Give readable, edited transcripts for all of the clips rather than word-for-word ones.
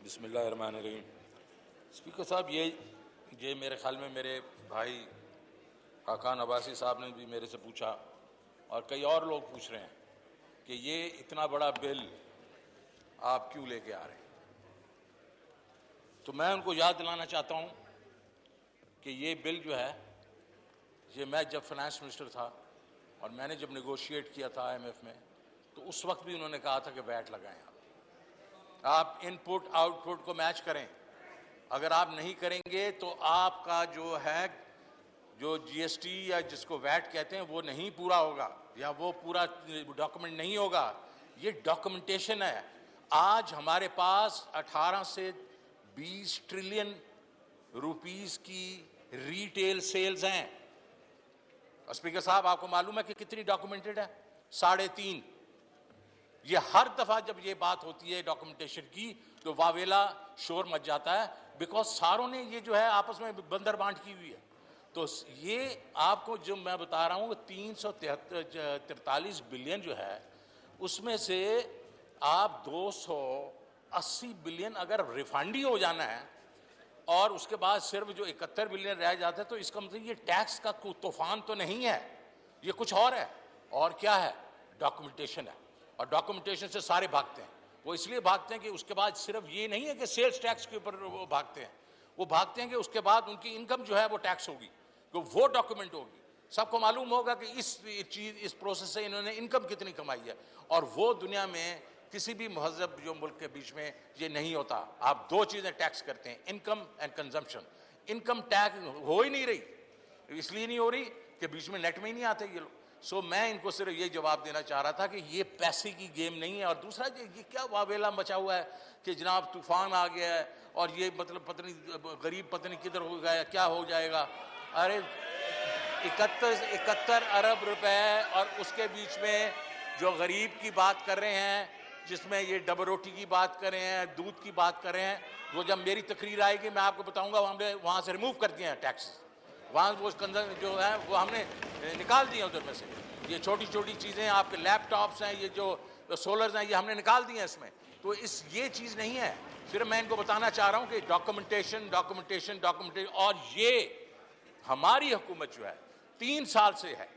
बिस्मिल्लाहिर्रहमानिर्रहीम। स्पीकर साहब, ये मेरे ख्याल में मेरे भाई खाकान अब्बासी साहब ने भी मेरे से पूछा और कई और लोग पूछ रहे हैं कि ये इतना बड़ा बिल आप क्यों लेके आ रहे हैं। तो मैं उनको याद दिलाना चाहता हूँ कि ये बिल जो है, ये मैं जब फाइनेंस मिनिस्टर था और मैंने जब नेगोशिएट किया था IMF में, तो उस वक्त भी उन्होंने कहा था कि वैट लगाएं। आप इनपुट आउटपुट को मैच करें। अगर आप नहीं करेंगे तो आपका जो GST या जिसको वैट कहते हैं वो नहीं पूरा होगा या वो पूरा डॉक्यूमेंट नहीं होगा। ये डॉक्यूमेंटेशन है। आज हमारे पास 18 से 20 ट्रिलियन रुपीस की रिटेल सेल्स हैं। और स्पीकर साहब, आपको मालूम है कि कितनी डॉक्यूमेंटेड है? 3.5। ये हर दफा जब ये बात होती है डॉक्यूमेंटेशन की तो वावेला शोर मच जाता है, बिकॉज सारों ने ये जो है आपस में बंदर बांट की हुई है। तो ये आपको जो मैं बता रहा हूँ 343 बिलियन जो है, उसमें से आप 280 बिलियन अगर रिफंड ही हो जाना है और उसके बाद सिर्फ जो 71 बिलियन रह जाता है, तो इसका मतलब ये टैक्स का तूफान तो नहीं है, ये कुछ और है। और क्या है? डॉक्यूमेंटेशन है। और डॉक्यूमेंटेशन से सारे भागते हैं। वो इसलिए भागते हैं कि उसके बाद सिर्फ ये नहीं है कि सेल्स टैक्स के ऊपर वो भागते हैं, वो भागते हैं कि उसके बाद उनकी इनकम जो है वो टैक्स होगी, तो वो डॉक्यूमेंट होगी। सबको मालूम होगा कि इस प्रोसेस से इन्होंने इनकम कितनी कमाई है। और वो दुनिया में किसी भी महजब जो मुल्क के बीच में ये नहीं होता। आप दो चीज़ें टैक्स करते हैं, income and consumption. Income tax हो ही नहीं रही, इसलिए नहीं हो रही कि बीच में नेट में ही नहीं आते ये लोग। सो मैं इनको सिर्फ ये जवाब देना चाह रहा था कि ये पैसे की गेम नहीं है। और दूसरा, ये क्या वावेला मचा हुआ है कि जनाब तूफान आ गया है और ये मतलब पत्नी गरीब पत्नी किधर हो गया, क्या हो जाएगा। अरे 71 अरब रुपए और उसके बीच में जो गरीब की बात कर रहे हैं, जिसमें ये डबल रोटी की बात कर रहे हैं, दूध की बात कर रहे हैं, वो जब मेरी तकरीर आएगी मैं आपको बताऊंगा वहाँ से रिमूव कर दिए हैं टैक्स। वहाँ वो जो है वो हमने निकाल दिए उधर में से। ये छोटी छोटी चीज़ें, आपके लैपटॉप्स हैं, ये जो सोलर्स हैं, ये हमने निकाल दिए हैं इसमें। तो ये चीज़ नहीं है। फिर मैं इनको बताना चाह रहा हूँ कि डॉक्यूमेंटेशन डॉक्यूमेंटेशन डॉक्यूमेंटेशन। और ये हमारी हुकूमत जो है 3 साल से है।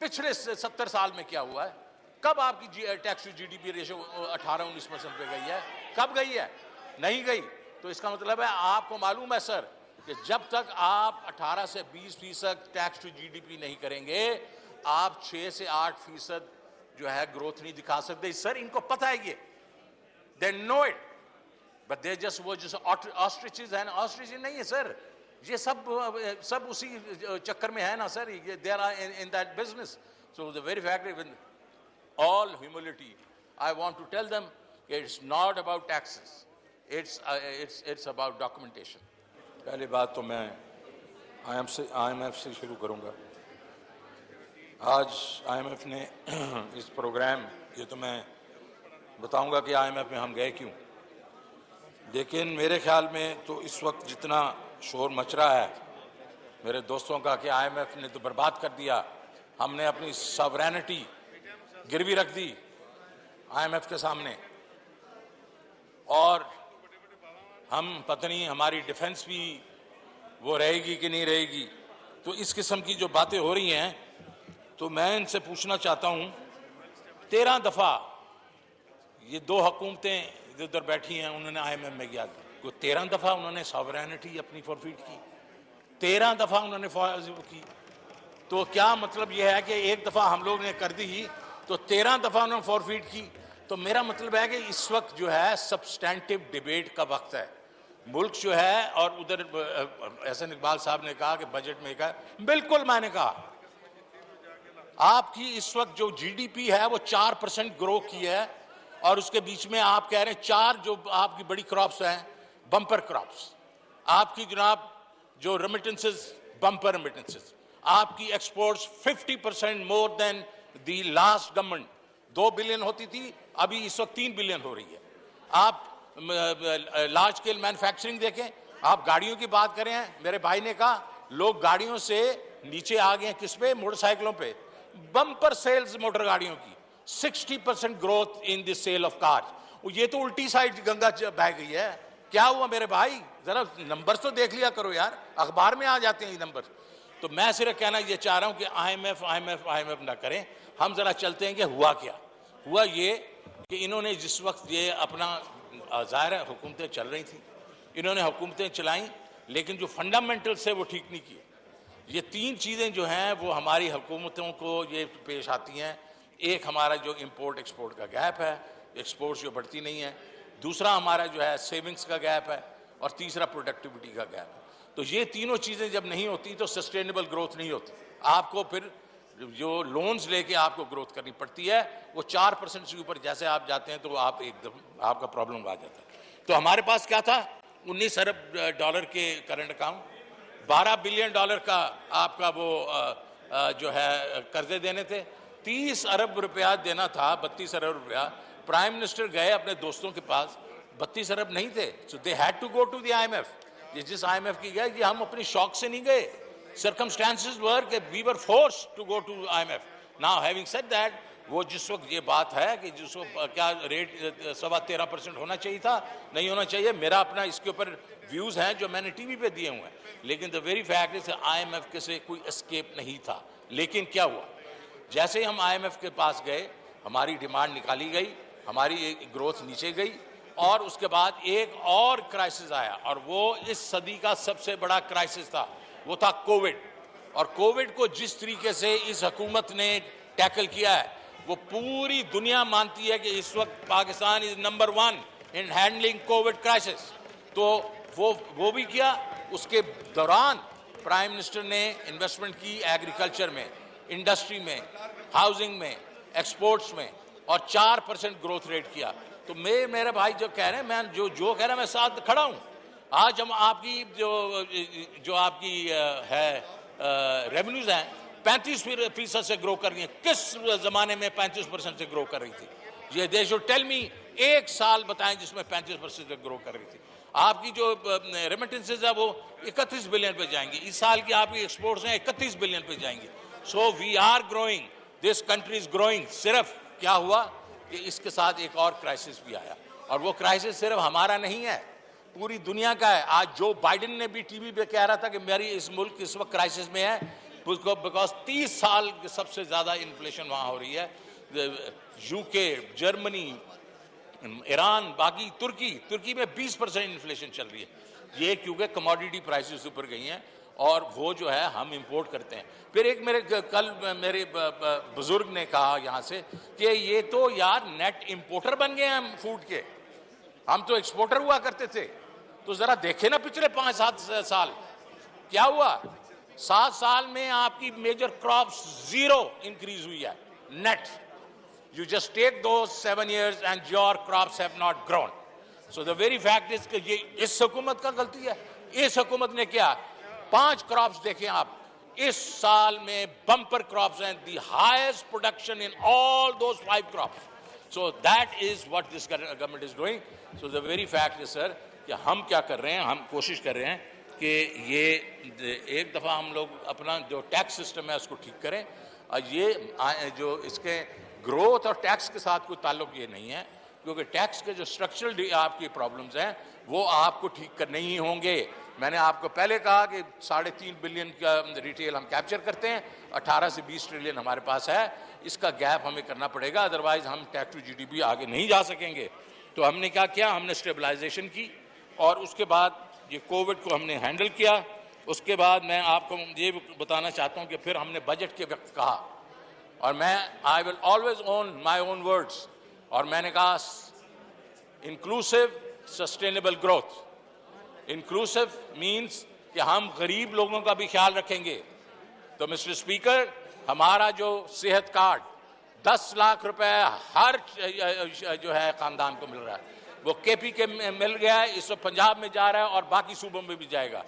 पिछले 70 साल में क्या हुआ है? कब आपकी टैक्स टू GDP रेशो 18-19% पे गई है? कब गई है? नहीं गई। तो इसका मतलब है, आपको मालूम है सर कि जब तक आप 18 से 20% टैक्स टू GDP नहीं करेंगे, आप 6 से 8% जो है ग्रोथ नहीं दिखा सकते। सर इनको पता है ये, they know it, but they just ostriches हैं। ऑस्ट्रिचेस नहीं है सर, ये सब उसी चक्कर में है ना sir. They are in that business. So the very fact, with all humility, I want to tell them it's not about taxes, it's about documentation. पहली बात तो मैं IMF से शुरू करूंगा। आज IMF ने इस प्रोग्राम, ये तो मैं बताऊंगा कि IMF में हम गए क्यों, लेकिन मेरे ख्याल में तो इस वक्त जितना शोर मच रहा है मेरे दोस्तों का कि IMF ने तो बर्बाद कर दिया, हमने अपनी सॉवरेनिटी गिरवी रख दी IMF के सामने, और हम पता नहीं हमारी डिफेंस भी वो रहेगी कि नहीं रहेगी। तो इस किस्म की जो बातें हो रही हैं, तो मैं इनसे पूछना चाहता हूं, 13 दफा ये दो हुकूमतें इधर बैठी हैं, उन्होंने IMF में गया, 13 दफा उन्होंने सॉवरेनिटी अपनी फॉरफिट की, 13 दफा उन्होंने की। तो क्या मतलब यह है कि एक दफा हम लोग ने कर दी तो 13 दफा उन्होंने फॉरफिट की। तो मेरा मतलब है कि इस वक्त जो है सब्सटेंटिव डिबेट का वक्त है। मुल्क जो है, और उधर एहसन इकबाल साहब ने कहा कि बजट में कहा, बिल्कुल मैंने कहा, आपकी इस वक्त जो GDP है वो 4% ग्रो की है, और उसके बीच में आप कह रहे हैं 4 जो आपकी बड़ी क्रॉप्स हैं, बम्पर क्रॉप्स, आपकी जनाब जो रेमिटेंसेस, बम्पर रेमिटेंसेस, आपकी एक्सपोर्ट्स 50% मोर देन दी लास्ट गवर्नमेंट। 2 बिलियन होती थी, अभी इस वक्त 3 बिलियन हो रही है। आप लार्ज स्केल मैन्युफैक्चरिंग देखें, आप गाड़ियों की बात करें हैं, मेरे भाई ने कहा लोग गाड़ियों से नीचे आ गए हैं, किस पे? मोटरसाइकिलों पे। बम्पर सेल्स मोटर गाड़ियों की, 60% growth in the sale of cars. ये तो उल्टी साइड गंगा बह गई है। क्या हुआ मेरे भाई, जरा नंबर तो देख लिया करो यार, अखबार में आ जाते हैं ये नंबर। तो मैं सिर्फ कहना ये चाह रहा हूं कि IMF ना करें, हम जरा चलते हैं कि हुआ क्या। हुआ ये कि इन्होंने जिस वक्त ये अपना ज़ाहिर है हुकूमतें चल रही थी, इन्होंने हुकूमतें चलाई, लेकिन जो फंडामेंटल्स है वो ठीक नहीं किए। ये तीन चीज़ें जो हैं वो हमारी हुकूमतों को ये पेश आती हैं। एक हमारा जो इंपोर्ट एक्सपोर्ट का गैप है, एक्सपोर्ट्स जो बढ़ती नहीं है। दूसरा हमारा जो है सेविंग्स का गैप है, और तीसरा प्रोडक्टिविटी का गैप है। तो ये तीनों चीज़ें जब नहीं होती तो सस्टेनेबल ग्रोथ नहीं होती। आपको फिर जो लोन्स लेके आपको ग्रोथ करनी पड़ती है, वो 4% से ऊपर जैसे आप जाते हैं तो आप एकदम आपका प्रॉब्लम आ जाता है। तो हमारे पास क्या था, 19 अरब डॉलर के करंट अकाउंट, 12 बिलियन डॉलर का आपका वो जो है कर्जे देने थे, 30 अरब रुपया देना था, 32 अरब रुपया। प्राइम मिनिस्टर गए अपने दोस्तों के पास, 32 अरब नहीं थे, so they had to go to the IMF। ये जिस IMF की गए, ये हम अपनी शौक से नहीं गए, circumstances were कि we were forced to go to IMF। now having said that, वो जिस वक्त ये बात है कि जिस वक्त क्या रेट 13.25% होना चाहिए था, नहीं होना चाहिए, मेरा अपना इसके ऊपर व्यूज हैं जो मैंने टीवी पे दिए हुए हैं, लेकिन the very fact is IMF के से कोई एस्केप नहीं था। लेकिन क्या हुआ, जैसे हम IMF के पास गए, हमारी डिमांड निकाली गई, हमारी ग्रोथ नीचे गई, और उसके बाद एक और क्राइसिस आया, और वो इस सदी का सबसे बड़ा क्राइसिस था, वो था कोविड। और कोविड को जिस तरीके से इस हुकूमत ने टैकल किया है, वो पूरी दुनिया मानती है कि इस वक्त Pakistan is number 1 in handling Covid crisis. तो वो भी किया। उसके दौरान प्राइम मिनिस्टर ने इन्वेस्टमेंट की एग्रीकल्चर में, इंडस्ट्री में, हाउसिंग में, एक्सपोर्ट्स में, और 4% ग्रोथ रेट किया। तो मेरे भाई जो कह रहे हैं, मैं जो कह रहा है मैं साथ खड़ा हूं। आज हम आपकी जो आपकी है रेवेन्यूज हैं 35% से ग्रो कर रही हैं। किस जमाने में 35% से ग्रो कर रही थी? ये दे शुड टेल मी एक साल बताएं जिसमें 35% से ग्रो कर रही थी। आपकी जो रेमिटेंसेज है वो 31 बिलियन पे जाएंगी, इस साल की आपकी एक्सपोर्ट्स हैं 31 बिलियन पे जाएंगी। So we are growing, this country is growing. सिर्फ क्या हुआ कि इसके साथ एक और क्राइसिस भी आया, और वो क्राइसिस सिर्फ हमारा नहीं है, पूरी दुनिया का है। आज जो बाइडेन ने भी टीवी पे कह रहा था कि मेरी इस मुल्क इस वक्त क्राइसिस में है, बिकॉज 30 साल सबसे ज्यादा इन्फ्लेशन वहां हो रही है। यूके, जर्मनी, ईरान, बाकी तुर्की में 20% इन्फ्लेशन चल रही है। ये क्योंकि कमोडिटी प्राइसेस ऊपर गई हैं, और वो जो है हम इंपोर्ट करते हैं। फिर एक कल मेरे बुजुर्ग ने कहा यहाँ से कि ये तो यार नेट इंपोर्टर बन गए हम फूड के, हम तो एक्सपोर्टर हुआ करते थे। तो जरा देखे ना पिछले 5-7 साल क्या हुआ। 7 साल में आपकी मेजर क्रॉप्स 0 इंक्रीज हुई है net. You just take those 7 years and your crops have not grown. So the very fact is कि ये इस हुकूमत का गलती है। इस हुकूमत ने क्या 5 क्रॉप्स देखें आप, इस साल में बम्पर क्रॉप्स हैं, the highest production in all those 5 crops. So that is what this government is doing. So the very fact is sir कि हम क्या कर रहे हैं, हम कोशिश कर रहे हैं कि ये एक दफ़ा हम लोग अपना जो टैक्स सिस्टम है उसको ठीक करें। और ये जो इसके ग्रोथ और टैक्स के साथ कोई ताल्लुक ये नहीं है, क्योंकि टैक्स के जो स्ट्रक्चरल आपकी प्रॉब्लम्स हैं वो आपको ठीक करने ही होंगे। मैंने आपको पहले कहा कि 3.5 बिलियन का रिटेल हम कैप्चर करते हैं, 18 से 20 ट्रिलियन हमारे पास है, इसका गैप हमें करना पड़ेगा, अदरवाइज हम टैक्स टू GDP आगे नहीं जा सकेंगे। तो हमने क्या किया, हमने स्टेबलाइजेशन की, और उसके बाद ये कोविड को हमने हैंडल किया। उसके बाद मैं आपको ये बताना चाहता हूँ कि फिर हमने बजट के वक्त कहा, और मैं I will always own my own words, और मैंने कहा inclusive sustainable growth. Inclusive means कि हम गरीब लोगों का भी ख्याल रखेंगे। तो मिस्टर स्पीकर, हमारा जो सेहत कार्ड 10 लाख रुपए हर जो है खानदान को मिल रहा है, वो KP के मिल गया है, इस पंजाब में जा रहा है और बाकी सूबों में भी जाएगा।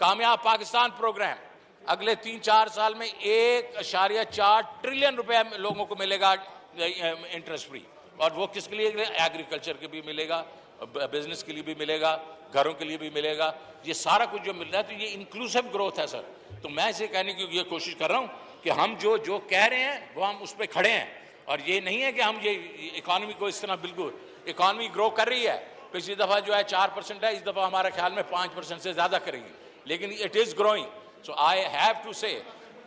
कामयाब पाकिस्तान प्रोग्राम अगले 3-4 साल में 1.4 ट्रिलियन रुपया लोगों को मिलेगा इंटरेस्ट फ्री, और वो किसके लिए? एग्रीकल्चर के भी मिलेगा, बिजनेस के लिए भी मिलेगा, घरों के लिए भी मिलेगा। ये सारा कुछ जो मिल रहा है, तो ये इंक्लूसिव ग्रोथ है सर। तो मैं इसे कहने की ये कोशिश कर रहा हूँ कि हम जो कह रहे हैं वो हम उस पर खड़े हैं, और ये नहीं है कि हम ये इकॉनमी को इस तरह बिल्कुल इकॉनमी ग्रो कर रही है, पिछली दफा जो है 4% है, इस दफा हमारे ख्याल में 5% से ज्यादा करेगी, लेकिन it is growing. So I have to say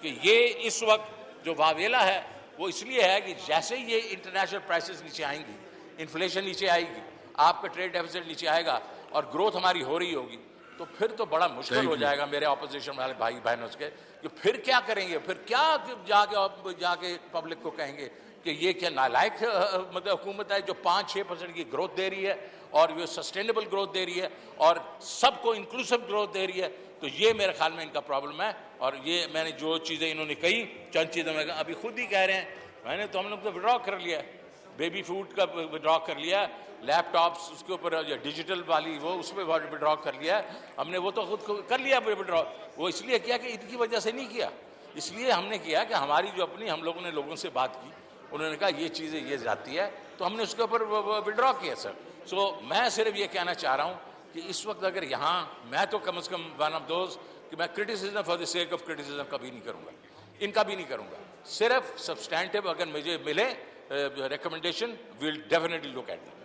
कि ये इस वक्त जो वावेला है वो इसलिए है कि जैसे ही ये इंटरनेशनल प्राइसेस नीचे आएंगी, इन्फ्लेशन नीचे आएगी, आपका ट्रेड डेफिसिट नीचे आएगा और ग्रोथ हमारी हो रही होगी, तो फिर तो बड़ा मुश्किल हो जाएगा मेरे ऑपोजिशन वाले भाई बहनों के कि फिर क्या करेंगे, फिर क्या जाके पब्लिक को कहेंगे कि ये क्या नालायक मतलब हुकूमत है जो 5-6% की ग्रोथ दे रही है और ये सस्टेनेबल ग्रोथ दे रही है और सबको इंक्लूसिव ग्रोथ दे रही है। तो ये मेरे ख्याल में इनका प्रॉब्लम है। और ये मैंने जो चीज़ें इन्होंने कही, चंद चीज़ें मैं अभी खुद ही कह रहे हैं, मैंने तो हम लोग तो विड्रॉ कर लिया, बेबी फूड का विड्रॉ कर लिया, लैपटॉप्स उसके ऊपर डिजिटल वाली वो उस पर विड्रॉ कर लिया हमने, वो तो खुद कर लिया विड्रॉ। वो इसलिए किया कि इनकी वजह से नहीं किया, इसलिए हमने किया कि हमारी जो अपनी हम लोगों ने लोगों से बात की, उन्होंने कहा ये चीज़ें ये जाती है, तो हमने उसके ऊपर विड्रॉ किया सर। सो मैं सिर्फ ये कहना चाह रहा हूँ कि इस वक्त अगर यहाँ मैं तो कम से कम वन ऑफ दोज कि मैं criticism for the sake of criticism कभी नहीं करूँगा, इनका भी नहीं करूँगा। सिर्फ सब्सटैंटिव अगर मुझे मिले recommendation, will definitely look at that.